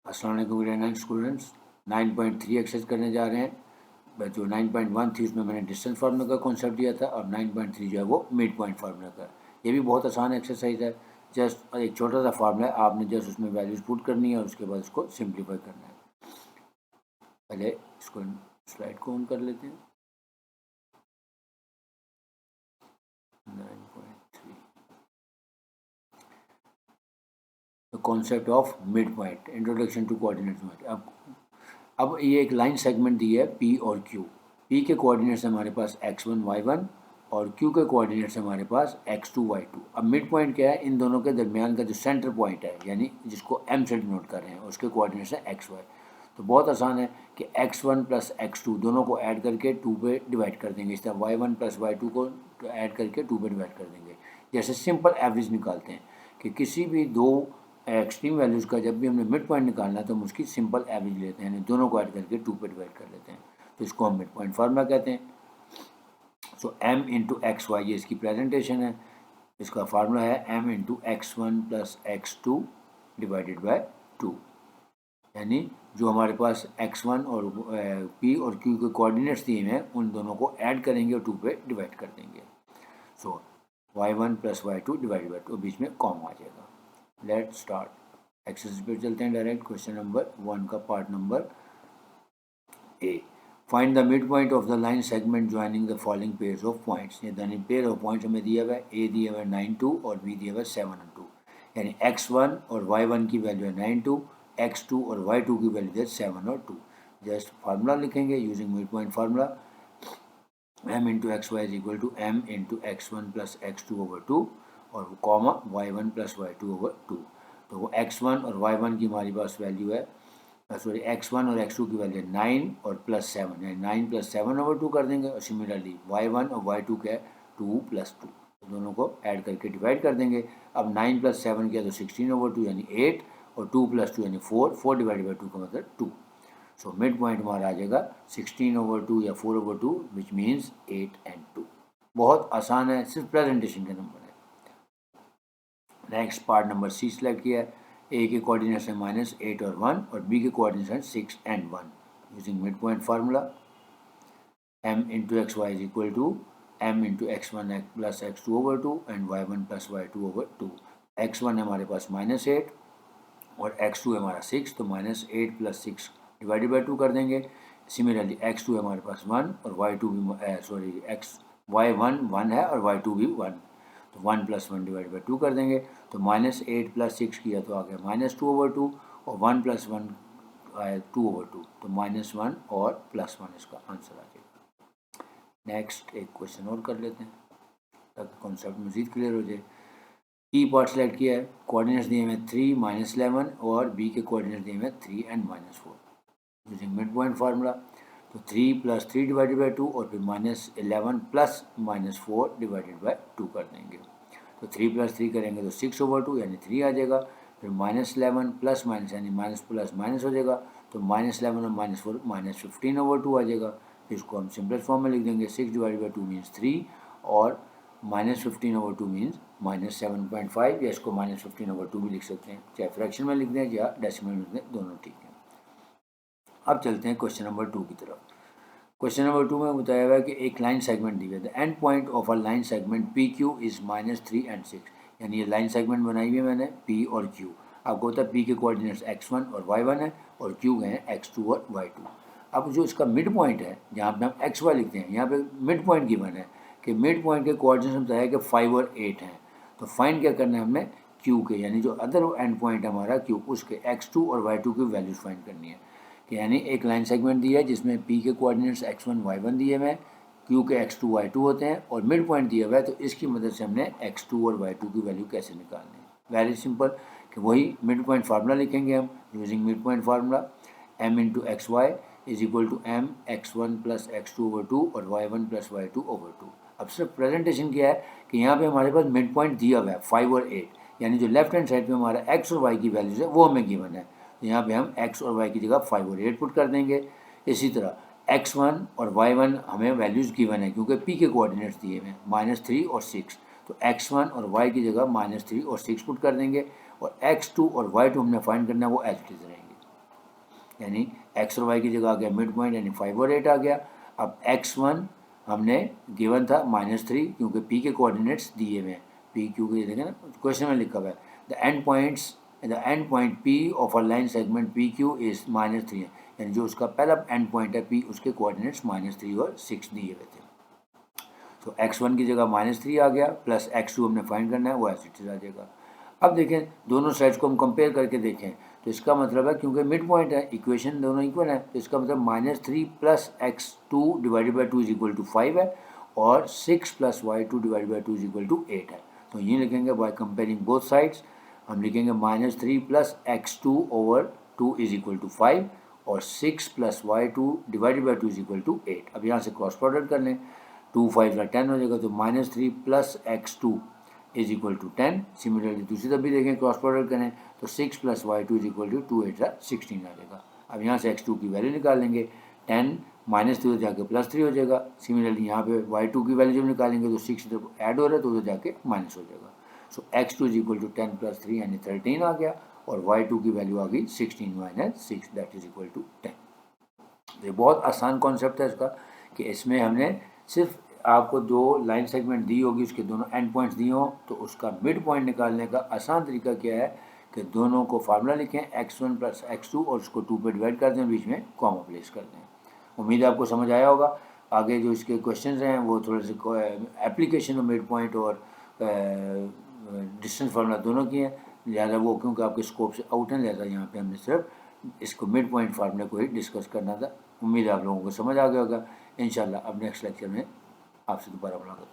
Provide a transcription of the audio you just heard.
अस्सलाम वालेकुम students, 9.3 exercise करने जा रहे हैं। जो 9.1 थी उसमें मैंने डिस्टेंस फार्मूला का कॉन्सेप्ट दिया था और 9.3 जो है वो मिड पॉइंट फार्मूला का। ये भी बहुत आसान एक्सरसाइज है। जस्ट एक छोटा सा फार्मूला है, आपने जस्ट उसमें वैल्यूज पुट करनी है और उसके बाद उसको सिंप्लीफाई करना है। पहले इसको स्लाइड को ऑन कर लेते हैं। 9.3 the concept of mid point, introduction to coordinate. अब ये एक लाइन सेगमेंट दी है पी और क्यू। पी के कोऑर्डिनेट्स हमारे पास x1 y1 और क्यू के कोऑर्डिनेट्स हमारे पास x2 y2। अब मिड पॉइंट क्या है, इन दोनों के दरमियान का जो सेंटर पॉइंट है, यानी जिसको m से डिनोट कर रहे हैं, उसके कोऑर्डिनेट्स है xy। तो बहुत आसान है कि x1 प्लस x2 दोनों को ऐड करके 2 पे डिवाइड कर देंगे। इस तरह y1 प्लस y2 को ऐड करके 2 पे डिवाइड कर देंगे। जैसे सिंपल एवरेज निकालते हैं कि किसी भी दो एक्सट्रीम वैल्यूज़ का जब भी हमने मिड पॉइंट निकालना है तो हम उसकी सिंपल एवरेज लेते हैं, यानी दोनों को ऐड करके 2 पे डिवाइड कर लेते हैं। तो इसको हम मिड पॉइंट फार्मूला कहते हैं। सो m इंटू एक्स वाई, ये इसकी प्रेजेंटेशन है। इसका फार्मूला है m into x1 plus x2 divided by 2, यानी जो हमारे पास x1 और p और q के कोऑर्डिनेट्स दिए हैं उन दोनों को ऐड करेंगे और 2 पे डिवाइड कर देंगे। सो y1 plus y2 divided by 2, बीच में कॉम आ जाएगा। लेट स्टार्ट एक्सरसाइज पे चलते हैं डायरेक्ट। क्वेश्चन नंबर 1 का part number A, find the mid point of the line segment joining the following pairs of points. ये यानी पेयर ऑफ पॉइंट्स हमें दिया हुआ है, ए दिया हुआ है 9 2 और बी दिया हुआ है 7 और 2, यानी x1 और y1 की वैल्यू है 9 2, x2 और y2 की वैल्यू है 7 और 2। जस्ट फार्मूला लिखेंगे using mid point formula, m into x y is equal to m into x1 plus x2 over 2 और comma y1 plus y2 over 2। तो वो x1 और y1 की हमारी पास वैल्यू है, सॉरी x1 और x2 की वैल्यू है 9 और प्लस 7, यानी 9 प्लस 7 ओवर 2 कर देंगे। और सिमिलरली y1 और y2 क्या है 2 प्लस 2, दोनों को ऐड करके डिवाइड कर देंगे। अब 9 प्लस 7 किया तो 16 ओवर 2 यानी 8 और 2 प्लस 2 यानी 4, 4 डिवाइड बाई 2 का मतलब 2। सो मिड पॉइंट हमारा आ जाएगा 16 ओवर 2 या 4 ओवर 2 विच मीन्स 8 एंड 2। बहुत आसान है, सिर्फ प्रेजेंटेशन के नंबर है। Next part number C select किया है। ए के कोऑर्डिनेट्स है -8 और 1 और बी के कोऑर्डिनेट्स हैं 6 and 1। Using mid point formula, m into x y is equal to m into x1 plus x2 over 2 and y1 plus y2 over 2। x1 है हमारे पास -8 और x2 है हमारा 6, तो -8 प्लस 6 डिवाइडेड बाई 2 कर देंगे। सिमिलरली x2 है हमारे पास 1 और y2 भी सॉरी y1 1 है और y2 भी 1, तो 1 प्लस 1 डिवाइड बाई 2 कर देंगे। तो -8 प्लस 6 किया तो आ गया -2 ओवर 2 और 1 प्लस 1 आया 2 ओवर 2, तो -1 और +1 इसका आंसर आ जाएगा। नेक्स्ट एक क्वेश्चन और कर लेते हैं ताकि कॉन्सेप्ट मज़ीद क्लियर हो जाए। ई पार्ट सेलेक्ट किया है, कोऑर्डिनेट्स दिए हुए 3 -11 और बी के कोऑर्डिनेट्स दिए हुए 3 and -4। Using mid point formula, तो 3 प्लस 3 डिवाइडेड बाई 2 और फिर -11 प्लस -4 डिवाइडेड बाई 2 कर देंगे। तो 3 प्लस 3 करेंगे तो 6 ओवर 2 यानी 3 आ जाएगा। फिर -11 प्लस माइनस यानी माइनस प्लस माइनस हो जाएगा, तो -11 और -4 -15 ओवर 2 आ जाएगा। फिर इसको हम सिंपलेस्ट फॉर्म में लिख देंगे, 6 डिवाइडेड बाई 2 मीन्स 3 और -15 ओवर 2 मीन्स -7.5, या इसको -15 ओवर 2 भी लिख सकते हैं, चाहे फ्रैक्शन में लिख दें या डेसिमल में लिख दें, दोनों ठीक है। अब चलते हैं क्वेश्चन नंबर 2 की तरफ। क्वेश्चन नंबर 2 में बताया हुआ है कि एक लाइन सेगमेंट दी हुई है। The end point of a line segment P Q is -3 and 6, यानी ये लाइन सेगमेंट बनाई हुई है मैंने पी और क्यू। आपको होता है पी के कोऑर्डिनेट्स x1 और y1 है और क्यू के हैं x2 और y2। अब जो इसका मिड पॉइंट है, जहाँ पे हम xy लिखते हैं, यहाँ पे मिड पॉइंट गिवन है कि मिड पॉइंट के कोऑर्डिनेट्स बताया कि 5 और 8 हैं। तो फाइंड क्या करना है हमने क्यू के, यानी जो अदर एंड पॉइंट है हमारा क्यू, उसके x2 और y2 की वैल्यूज फाइंड करनी है। कि यानी एक लाइन सेगमेंट दिया है जिसमें p के कोऑर्डिनेट्स x1 y1 दिए हुए हैं, q के x2 y2 होते हैं और मिड पॉइंट दिया हुआ है, तो इसकी मदद से हमने x2 और y2 की वैल्यू कैसे निकालनी है। वेरी सिंपल कि वही मिड पॉइंट फार्मूला लिखेंगे हम using mid point formula, m into x y is equal to m x1 plus x2 over 2 और y1 प्लस y2 ओवर 2। अब सिर्फ प्रेजेंटेशन क्या है कि यहाँ पे हमारे पास मिड पॉइंट दिया हुआ है 5 और 8, यानी जो लेफ्ट हैंड साइड पे हमारा x और y की वैल्यूज है वो हमें गिवन है। तो यहाँ पे हम x और y की जगह 5 और 8 पुट कर देंगे। इसी तरह x1 और y1 हमें वैल्यूज़ गिवन है क्योंकि p के कोऑर्डिनेट्स दिए हुए हैं -3 और 6, तो x1 और y की जगह -3 और 6 पुट कर देंगे और x2 और y2 हमने फाइंड करना है, वो एज इट इज़ रहेंगे। यानी एक्स और वाई की जगह आ गया मिड पॉइंट यानी 5 और 8 आ गया। अब x1 हमने गिवन था -3 क्योंकि p के कोऑर्डिनेट्स दिए हुए हैं, p क्यू के देखें ना क्वेश्चन में लिखा हुआ है the end point p of a line segment P Q is -3 है, यानी जो उसका पहला एंड पॉइंट है p उसके कोऑर्डिनेट्स -3 और 6 दिए हुए थे। तो x1 की जगह -3 आ गया प्लस x2 हमने फाइंड करना है, वो ऐसे आ जाएगा। अब देखें दोनों साइड्स को हम कंपेयर करके देखें तो इसका मतलब है क्योंकि मिड पॉइंट है, इक्वेशन दोनों इक्वल है, तो इसका मतलब -3 plus x2 divided by 2 is equal to 5 है और 6 plus y2 divided by 2 is equal to 8 है। तो ये लिखेंगे बाय कंपेयरिंग बोथ साइड्स, हम लिखेंगे -3 plus x2 over 2 is equal to 5 और 6 plus y2 divided by 2 is equal to 8। अब यहाँ से क्रॉस प्रोडक्ट कर लें, 2 5 का 10 हो जाएगा, तो -3 plus x2 is equal to 10। Similarly दूसरी तरफ भी देखें क्रॉस प्रोडक्ट करें तो 6 plus y2 is equal to 2 8 16 आ जाएगा। अब यहाँ से x2 की वैल्यू निकाल लेंगे, 10 -3 हो जाके +3 हो जाएगा। सिमिलरली यहाँ पे y2 की वैल्यू जब निकालेंगे तो 6 जब ऐड हो रहा है तो उधर जाके माइनस हो जाएगा। सो x2 इज इक्वल टू 10 + 3 यानी 13 आ गया और y2 की वैल्यू आ गई 16 - 6 दैट इज इक्वल टू 10। ये बहुत आसान कॉन्सेप्ट है इसका कि इसमें हमने सिर्फ आपको दो लाइन सेगमेंट दी होगी, उसके दोनों एंड पॉइंट्स दिए हों, तो उसका मिड पॉइंट निकालने का आसान तरीका क्या है कि दोनों को फार्मूला लिखें x1 + x2 और उसको 2 पे डिवाइड कर दें, बीच में कॉमा प्लेस कर दें। उम्मीद है आपको समझ आया होगा। आगे जो इसके क्वेश्चंस हैं वो थोड़े से एप्लीकेशन ऑफ मिड पॉइंट और डिस्टेंस फार्मूला दोनों की हैं, लिहाजा वो क्योंकि आपके स्कोप से आउट हैं, लिहाजा यहाँ पे हमने सिर्फ इसको मिड पॉइंट फार्मूले को ही डिस्कस करना था। उम्मीद है आप लोगों को समझ आ गया होगा। इंशाल्लाह अब नेक्स्ट लेक्चर में आपसे दोबारा मुलाकात।